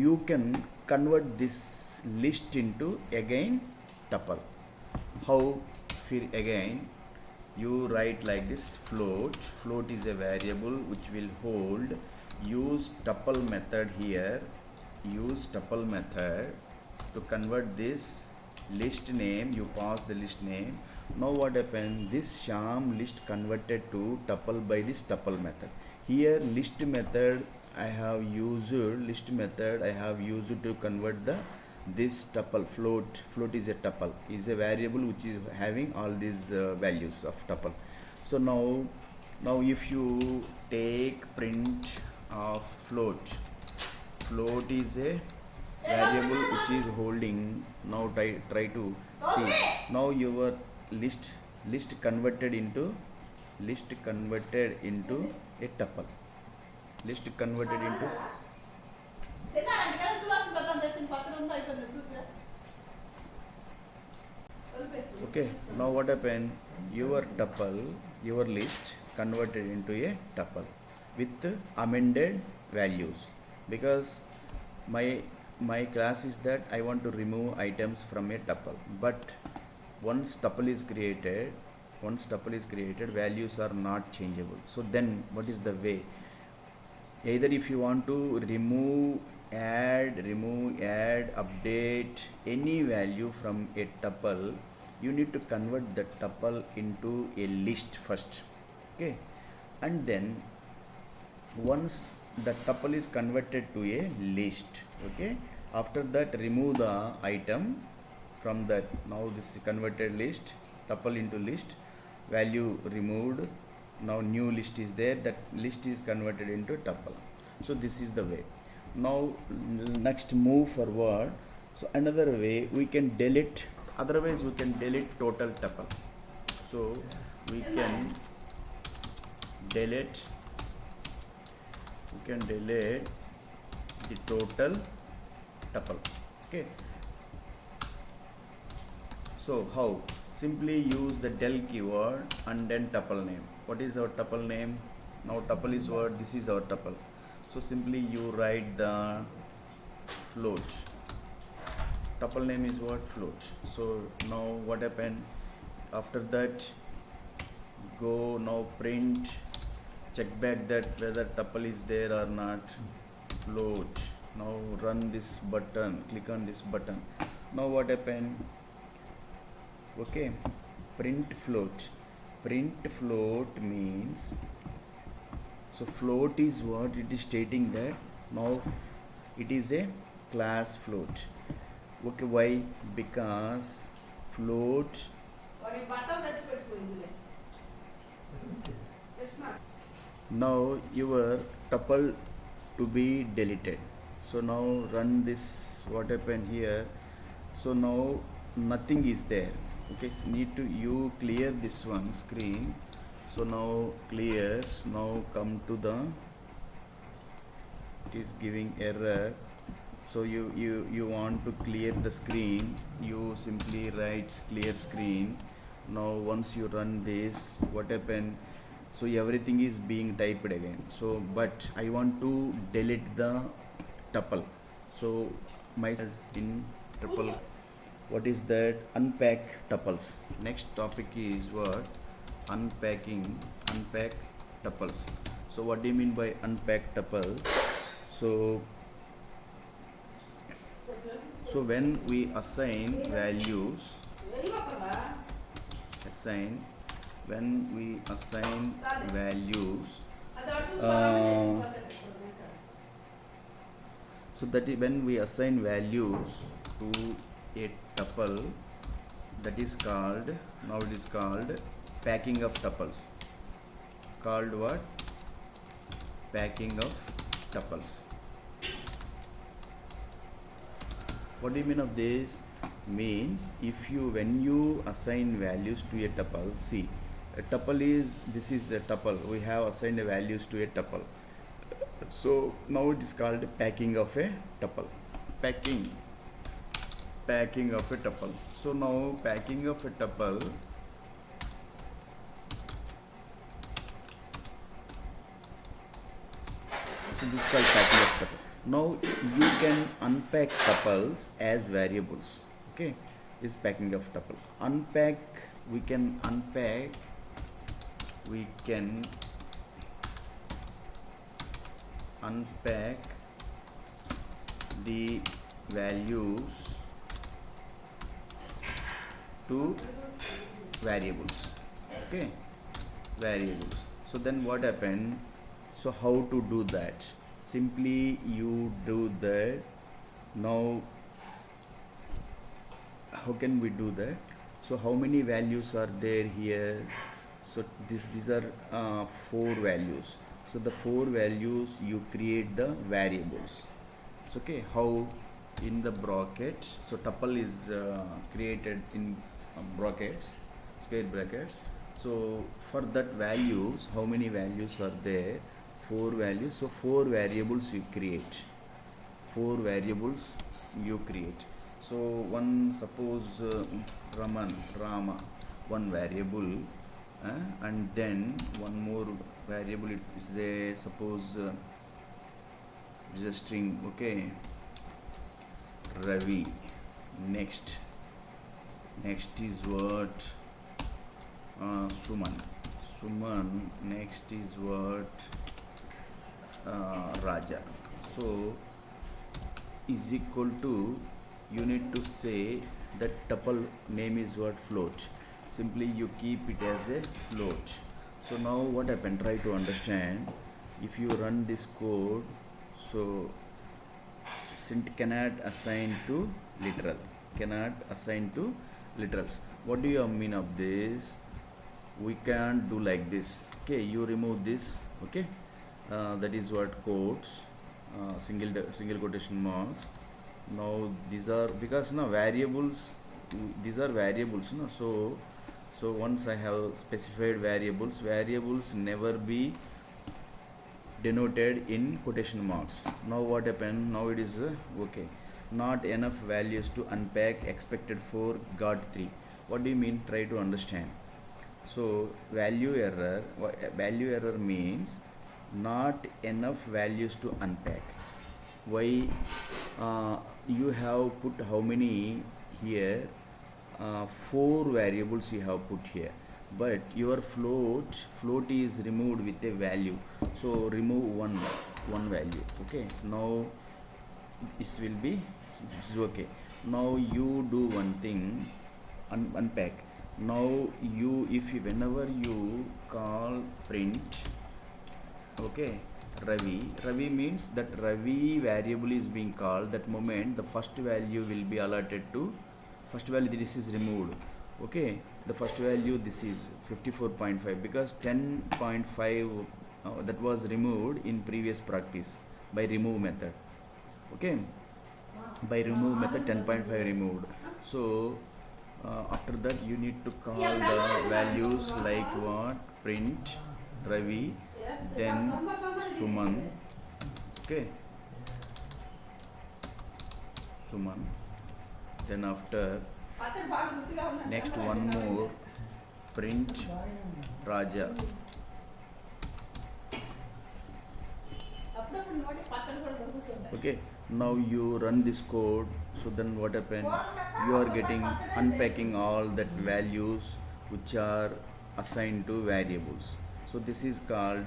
you can convert this list into again tuple. How? Again you write like this: float is a variable which will hold. Use tuple method here, use tuple method to convert this list name. You pass the list name. Now what happened? This Sham list converted to tuple by this tuple method. Here list method I have used to convert this tuple. Float is a tuple, is a variable which is having all these values of tuple. So now if you take print of float is a variable which is holding. Now try to see. Now your list converted into a tuple. List converted into. Okay, now what happened? Your list converted into a tuple with amended values, because my class is that I want to remove items from a tuple. But once tuple is created, values are not changeable. So then what is the way? Either if you want to remove, add, update any value from a tuple, you need to convert the tuple into a list first. Okay, and then once the tuple is converted to a list, okay, after that remove the item from that. Now this converted list, tuple into list, value removed. Now new list is there, that list is converted into tuple. So this is the way. Now next move forward. So another way we can delete, otherwise we can delete total tuple. So we can delete the total tuple. Okay, so how? Simply use the del keyword and then tuple name. What is our tuple name? Now tuple is what? This is our tuple. So simply you write the float. Tuple name is what? Float. So now what happened? After that, go now print, check back that whether tuple is there or not. Float. Now run this button, click on this button. Now what happened? Okay, print float means, so float is what it is stating that now it is a class float. Okay, why? Because float, now your tuple to be deleted. So now run this. What happened here? So now nothing is there. Okay, so need to you clear this one screen. So now clears. Now come to the, it is giving error. So you want to clear the screen, you simply write clear screen. Now once you run this, what happened? So everything is being typed again. So but I want to delete the tuple. So my in tuple, what is that? Unpack tuples. Next topic is what? Unpack tuples. So what do you mean by unpack tuple? So when we assign values, so that is when we assign values to a tuple, that is called, now it is called packing of tuples. Called what? Packing of tuples. What do you mean of this? Means when you assign values to a tuple, see, a tuple is, this is a tuple, we have assigned values to a tuple. So now it is called packing of a tuple. Packing of a tuple. So now packing of a tuple, so this is called packing of tuple. Now you can unpack tuples as variables. Okay, is packing of tuple. Unpack, we can unpack, we can unpack the values to variables. Okay, variables. So then what happened? So how to do that? Simply you do that. Now how can we do that? So how many values are there here? So these are four values. So the four values you create the variables. So okay, how in the bracket? So tuple is created in brackets, square brackets. So for that values, how many values are there? Four values. So four variables you create. Four variables you create. So one, suppose Rama, one variable, and then one more variable, it is a, suppose it is a string. Okay, Ravi. Next is what? Suman. Next is what? Raja. So is equal to, you need to say that tuple name is what? Float. Simply you keep it as a float. So now what happened? Try to understand. If you run this code, so cannot assign to literal, cannot assign to literals. What do you mean of this? We can't do like this. Okay, you remove this. Okay, that is what quotes, single quotation marks. Now these are, because now variables, these are variables, no? So once I have specified variables never be denoted in quotation marks. Now what happened? Now it is okay, not enough values to unpack, expected 4, got 3. What do you mean? Try to understand. So value error means not enough values to unpack. Why? You have put how many here? 4 variables you have put here, but your float is removed with a value. So remove one value. Okay, now this will be, this is okay. Now you do one thing, unpack. Now whenever you call print, okay, Ravi means that Ravi variable is being called. That moment the first value will be allotted to, first value, this is removed. Okay, the first value, this is 54.5, because 10.5 that was removed in previous practice by remove method. Okay, by remove method 10.5 removed. So after that you need to call the values like what? Print Ravi, then Suman. Okay, Suman. Then after, next one more, print Raja. Okay, now you run this code. So then what happened? You are getting, unpacking all that values which are assigned to variables. So this is called